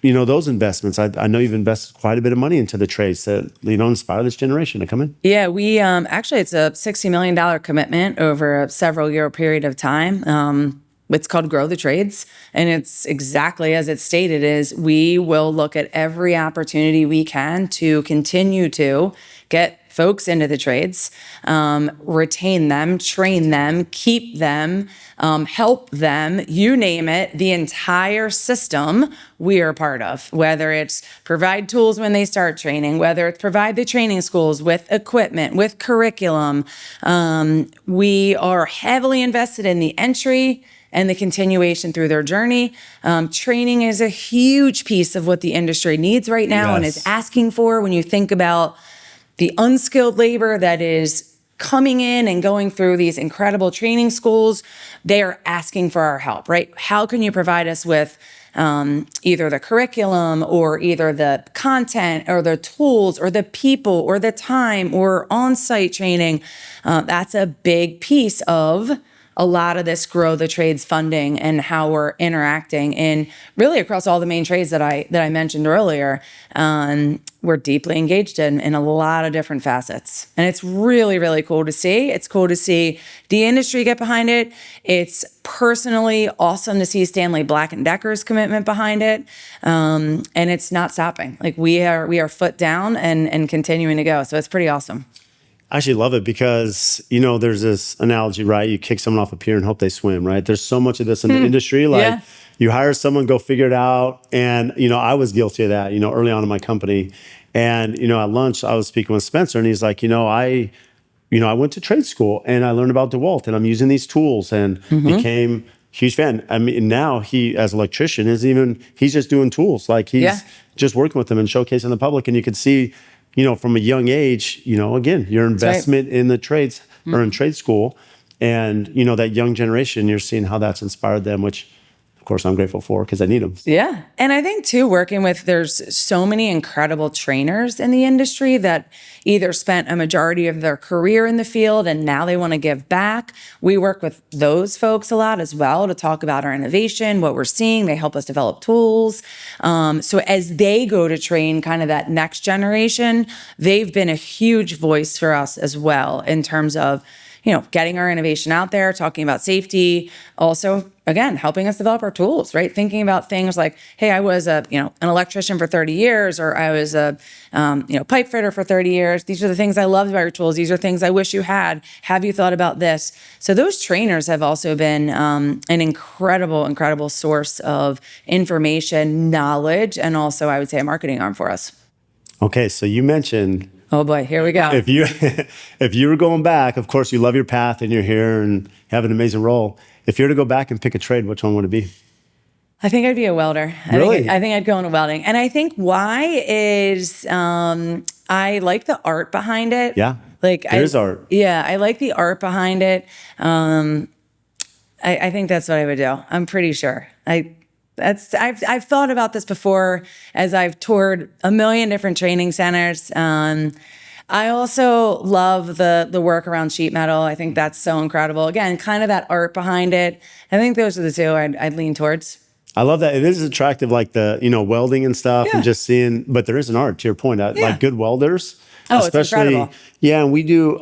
[SPEAKER 1] those investments? I know you've invested quite a bit of money into the trades that, inspire this generation to come in.
[SPEAKER 2] Yeah, we actually, it's a $60 million commitment over a several year period of time. It's called Grow the Trades. And it's exactly as it's stated is we will look at every opportunity we can to continue to get folks into the trades, retain them, train them, keep them, help them, you name it, the entire system we are part of, whether it's provide tools when they start training, whether it's provide the training schools with equipment, with curriculum. We are heavily invested in the entry and the continuation through their journey. Training is a huge piece of what the industry needs right now and is asking for when you think about the unskilled labor that is coming in and going through these incredible training schools. They are asking for our help, right? How can you provide us with either the curriculum or either the content or the tools or the people or the time or on-site training? That's a big piece of a lot of this Grow the Trades funding and how we're interacting in really across all the main trades that I mentioned earlier. We're deeply engaged in a lot of different facets. And it's really, really cool to see. It's cool to see the industry get behind it. It's personally awesome to see Stanley Black Decker's commitment behind it. And it's not stopping. Like we are foot down and continuing to go. So it's pretty awesome.
[SPEAKER 1] I actually love it because, there's this analogy, right? You kick someone off a pier and hope they swim, right? There's so much of this in the industry. Like you hire someone, go figure it out. And, I was guilty of that, early on in my company. And, at lunch, I was speaking with Spencer and he's like, I went to trade school and I learned about DeWalt and I'm using these tools and became a huge fan. I mean, now he, as an electrician, he's just doing tools. Like he's just working with them and showcasing the public. And you could see, from a young age, again, your investment in the trades or in trade school and, that young generation, you're seeing how that's inspired them, which
[SPEAKER 3] of course, I'm grateful for because I need them.
[SPEAKER 2] Yeah. And I think too, there's so many incredible trainers in the industry that either spent a majority of their career in the field and now they want to give back. We work with those folks a lot as well to talk about our innovation, what we're seeing. They help us develop tools. So as they go to train kind of that next generation, they've been a huge voice for us as well in terms of, getting our innovation out there, talking about safety, also, again, helping us develop our tools, right? Thinking about things like, hey, I was an electrician for 30 years, or I was a, pipe fitter for 30 years. These are the things I loved about your tools. These are things I wish you had. Have you thought about this? So those trainers have also been an incredible, incredible source of information, knowledge, and also, I would say, a marketing arm for us.
[SPEAKER 3] Okay, so you mentioned,
[SPEAKER 2] oh boy, here we go.
[SPEAKER 3] If you were going back, of course, you love your path and you're here and have an amazing role. If you were to go back and pick a trade, which one would it be?
[SPEAKER 2] I think I'd be a welder.
[SPEAKER 3] Really?
[SPEAKER 2] I think I'd go into welding. And I think why is I like the art behind it.
[SPEAKER 3] Yeah, there's art.
[SPEAKER 2] Yeah, I like the art behind it. I think that's what I would do. I'm pretty sure. I've thought about this before as I've toured a million different training centers. I also love the work around sheet metal. I think that's so incredible. Again, kind of that art behind it. I think those are the two I'd lean towards.
[SPEAKER 3] I love that. It is attractive, like the, welding and stuff and just seeing, but there is an art to your point. Like good welders.
[SPEAKER 2] Oh,
[SPEAKER 3] especially,
[SPEAKER 2] it's incredible.
[SPEAKER 3] Yeah, and we do,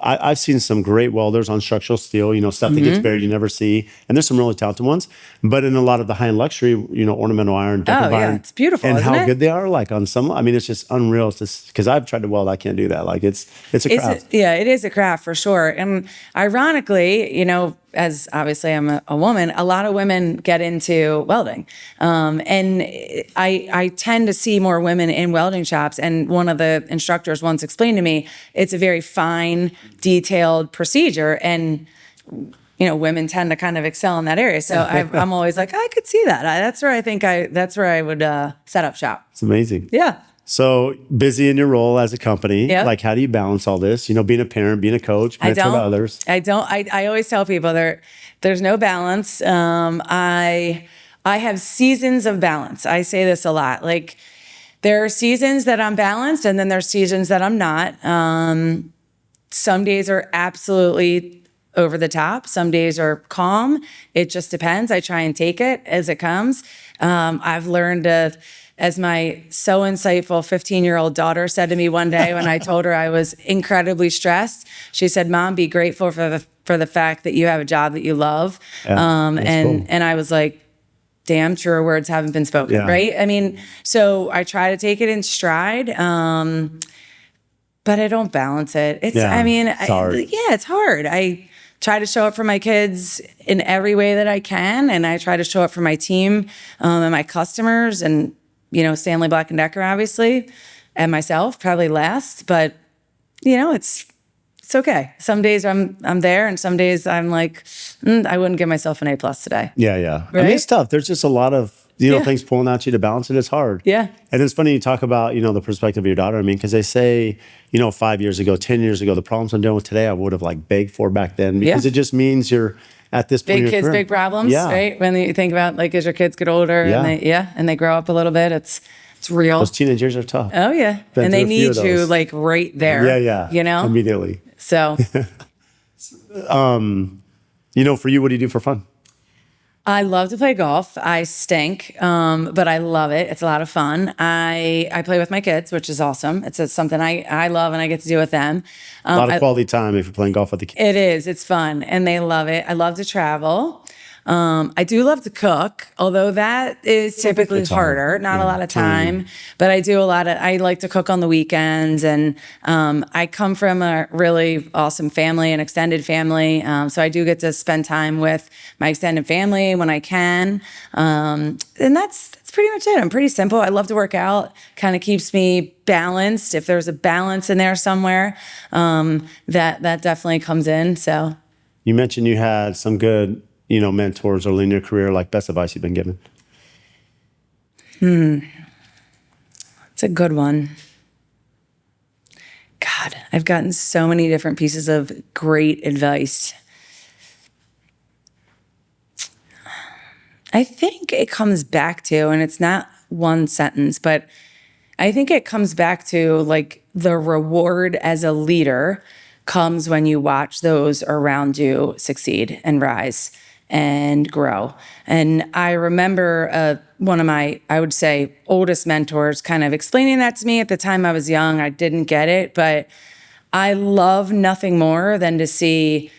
[SPEAKER 3] I've seen some great welders on structural steel, stuff that gets buried you never see. And there's some really talented ones. But in a lot of the high-end luxury, ornamental iron, decorative iron.
[SPEAKER 2] It's beautiful,
[SPEAKER 3] and
[SPEAKER 2] isn't
[SPEAKER 3] how
[SPEAKER 2] it?
[SPEAKER 3] good they are, like on some, it's just unreal. It's just, because I've tried to weld, I can't do that. Like it's a craft.
[SPEAKER 2] It is a craft for sure. And ironically, as obviously I'm a woman, a lot of women get into welding. And I tend to see more women in welding shops. And one of the instructors once explained to me, it's a very fine, detailed procedure. And, women tend to kind of excel in that area. So I'm always like, I could see that. That's where I would set up shop.
[SPEAKER 3] It's amazing.
[SPEAKER 2] Yeah.
[SPEAKER 3] So busy in your role as a company,
[SPEAKER 2] Yep.
[SPEAKER 3] like how do you balance all this? Being a parent, being a coach, mentor to others.
[SPEAKER 2] I always tell people there's no balance. I have seasons of balance. I say this a lot. Like there are seasons that I'm balanced and then there's seasons that I'm not. Some days are absolutely over the top. Some days are calm. It just depends. I try and take it as it comes. I've learned to, as my so insightful 15-year-old daughter said to me one day when I told her I was incredibly stressed, she said, "Mom, be grateful for the fact that you have a job that you love."
[SPEAKER 3] Yeah, cool.
[SPEAKER 2] And I was like, damn, truer words haven't been spoken, right? So I try to take it in stride, but I don't balance it. It's hard. It's hard. I try to show up for my kids in every way that I can, and I try to show up for my team and my customers, and Stanley Black Decker, obviously, and myself, probably last. But it's okay. Some days I'm there, and some days I'm like, I wouldn't give myself an A+ today.
[SPEAKER 3] Yeah.
[SPEAKER 2] Right?
[SPEAKER 3] It's tough. There's just a lot of things pulling at you to balance it. It's hard.
[SPEAKER 2] Yeah.
[SPEAKER 3] And it's funny you talk about the perspective of your daughter. Because they say 5 years ago, 10 years ago, the problems I'm dealing with today, I would have begged for back then, because it just means you're at this point.
[SPEAKER 2] Big kids, big problems.
[SPEAKER 3] Yeah.
[SPEAKER 2] Right. When you think about as your kids get older and they grow up a little bit, it's real.
[SPEAKER 3] Those teenage years are tough.
[SPEAKER 2] Oh yeah. And they need you right there.
[SPEAKER 3] Yeah. Immediately.
[SPEAKER 2] So.
[SPEAKER 3] For you, what do you do for fun?
[SPEAKER 2] I love to play golf. I stink, but I love it. It's a lot of fun. I play with my kids, which is awesome. It's something I love and I get to do with them.
[SPEAKER 3] A lot of quality time if you're playing golf with the kids.
[SPEAKER 2] It is. It's fun and they love it. I love to travel. I do love to cook, although that is typically harder, not a lot of time, but I like to cook on the weekends, and I come from a really awesome family, an extended family, so I do get to spend time with my extended family when I can, and that's pretty much it. I'm pretty simple. I love to work out, kind of keeps me balanced. If there's a balance in there somewhere, that definitely comes in. So
[SPEAKER 3] you mentioned you had some good mentors early in your career, like best advice you've been given?
[SPEAKER 2] It's a good one. God, I've gotten so many different pieces of great advice. I think it comes back to, and it's not one sentence, but I think it comes back to like the reward as a leader comes when you watch those around you succeed and rise and grow. And I remember one of my, I would say, oldest mentors kind of explaining that to me. At the time I was young, I didn't get it, but I love nothing more than to see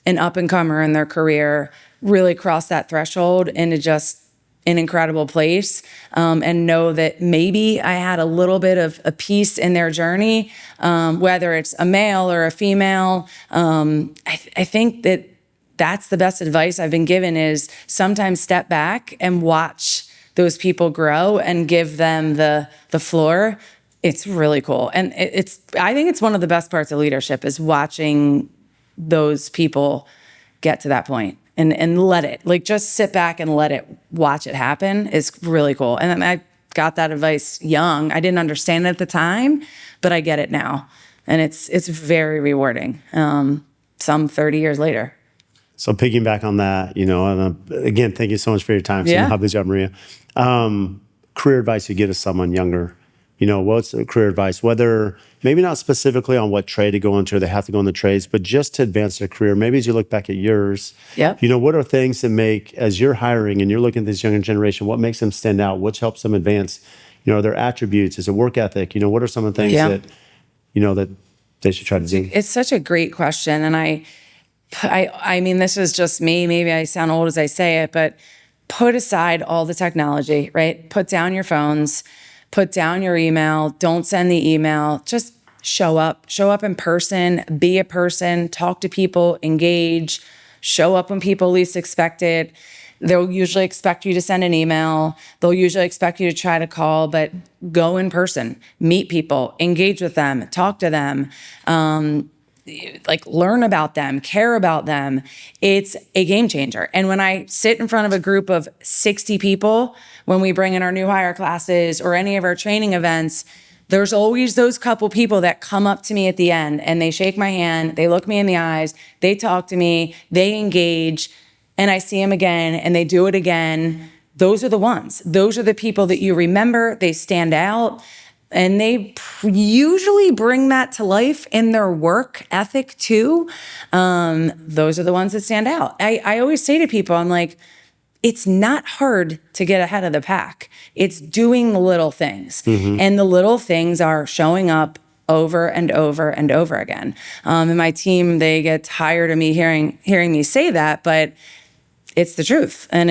[SPEAKER 2] an up-and-comer in their career really cross that threshold into just an incredible place, and know that maybe I had a little bit of a piece in their journey, whether it's a male or a female. I think that that's the best advice I've been given, is sometimes step back and watch those people grow and give them the floor. It's really cool. And I think it's one of the best parts of leadership is watching those people get to that point. And let it, like, just sit back and watch it happen is really cool. And I got that advice young. I didn't understand it at the time, but I get it now. And it's very rewarding, some 30 years later.
[SPEAKER 3] So piggyback on that, and again, thank you so much for your time.
[SPEAKER 2] Yeah.
[SPEAKER 3] How busy you are, Maria. Career advice you give to someone younger. What's the career advice? Whether maybe not specifically on what trade to go into, or they have to go in the trades, but just to advance their career. Maybe as you look back at yours,
[SPEAKER 2] Yep.
[SPEAKER 3] What are things that make, as you're hiring and you're looking at this younger generation, what makes them stand out? What helps them advance? Their attributes? Is it work ethic? What are some of the things
[SPEAKER 2] Yeah.
[SPEAKER 3] that, that they should try to do?
[SPEAKER 2] It's such a great question. And I mean, this is just me. Maybe I sound old as I say it, but put aside all the technology, right? Put down your phones, put down your email, don't send the email, just show up in person, be a person, talk to people, engage, show up when people least expect it. They'll usually expect you to send an email. They'll usually expect you to try to call, but go in person, meet people, engage with them, talk to them, learn about them, care about them. It's a game changer. And when I sit in front of a group of 60 people, when we bring in our new hire classes or any of our training events, there's always those couple people that come up to me at the end and they shake my hand, they look me in the eyes, they talk to me, they engage, and I see them again and they do it again. Those are the ones. Those are the people that you remember. They stand out. And they usually bring that to life in their work ethic too. Those are the ones that stand out. I always say to people, I'm like, it's not hard to get ahead of the pack. It's doing the little things. Mm-hmm. And the little things are showing up over and over and over again. And my team, they get tired of me hearing me say that, but it's the truth. And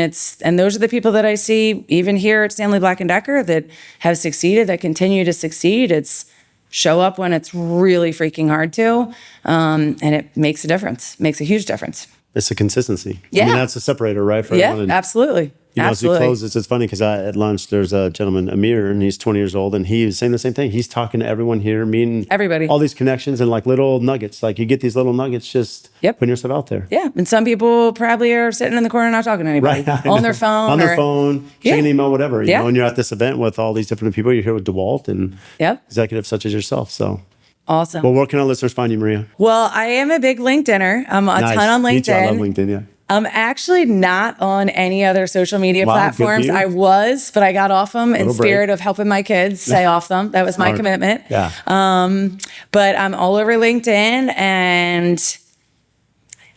[SPEAKER 2] those are the people that I see even here at Stanley Black Decker that have succeeded, that continue to succeed. It's show up when it's really freaking hard to, and it makes a difference, makes a huge difference.
[SPEAKER 3] It's a consistency.
[SPEAKER 2] Yeah.
[SPEAKER 3] I mean, that's a separator, right? For everyone.
[SPEAKER 2] Absolutely.
[SPEAKER 3] As we close this, it's funny because at lunch, there's a gentleman, Amir, and he's 20 years old, and he was saying the same thing. He's talking to everyone here, meeting
[SPEAKER 2] everybody,
[SPEAKER 3] all these connections and like little nuggets. Like you get these little nuggets just putting yourself out there.
[SPEAKER 2] Yeah. And some people probably are sitting in the corner not talking to anybody.
[SPEAKER 3] Right.
[SPEAKER 2] On their phone.
[SPEAKER 3] Checking an email, whatever. You know, and you're at this event with all these different people. You're here with DeWalt and executives such as yourself. So
[SPEAKER 2] awesome.
[SPEAKER 3] Well, where can our listeners find you, Maria?
[SPEAKER 2] Well, I am a big LinkedIner. I'm a ton on LinkedIn.
[SPEAKER 3] Me too. I love LinkedIn, yeah.
[SPEAKER 2] I'm actually not on any other social media platforms. I was, but I got off them in spirit of helping my kids stay off them. That was my commitment. Yeah. But I'm all over LinkedIn, and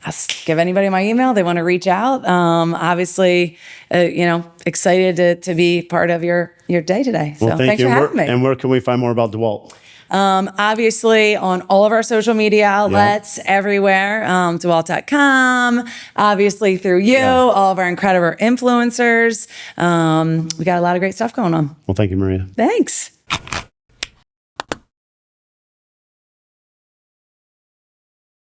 [SPEAKER 2] I'll give anybody my email. They want to reach out. Obviously, excited to be part of your day today. So
[SPEAKER 3] well,
[SPEAKER 2] thanks for having me.
[SPEAKER 3] And where can we find more about DeWalt?
[SPEAKER 2] Obviously on all of our social media outlets, everywhere, DeWalt.com, obviously through you, all of our incredible influencers. We got a lot of great stuff going on.
[SPEAKER 3] Well, thank you, Maria.
[SPEAKER 2] Thanks.